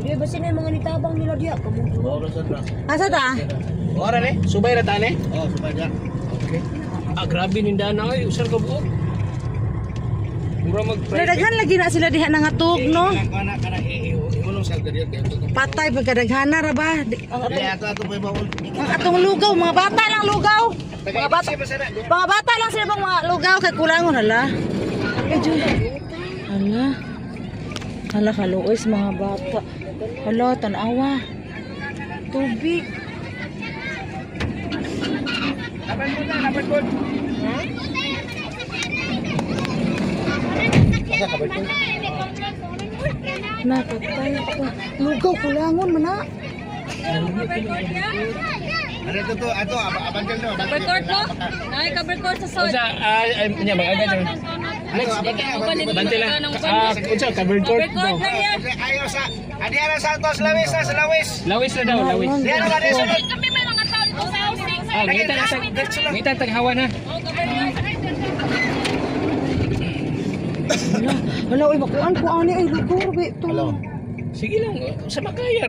Di ba sila yung mga nitabang nila diya? Asa ta? Ora ni, subay ra tani. Oh, subay dia. Okay. Grabe ninda na ay usar ka buok. Mura Daghan lagi na sila diha nangatog, no? Kana imulong sa gadiya kay to. Patay pagkadaghana ra ba? Ato pa bawol. Ang atong lugaw, mga bata lang lugaw. Mga bata lang sila bang mga lugaw kay kulangon hala. Hala. Hala kaluoy sa mga bata. Hala tanawa. Tubig. Dapat po. Nakatay ko. Lugaw kulangon man na. Ano to? Ato abandon to. Cover court mo? Ay, cover court sa sod. Unsa nya mag-aga sir. Next, Bante lang. Unsa covered court Cover court daw. lang yan. Ayaw sa Adiara Santos Lawis sa Lawis. Lawis na daw, lawis. Diyan na ba sunod? Kami may mga tao dito sa housing. Ngita taghawa na. Hala, uy makuan ko ani ay lugaw be to. Sige lang, sa makaya.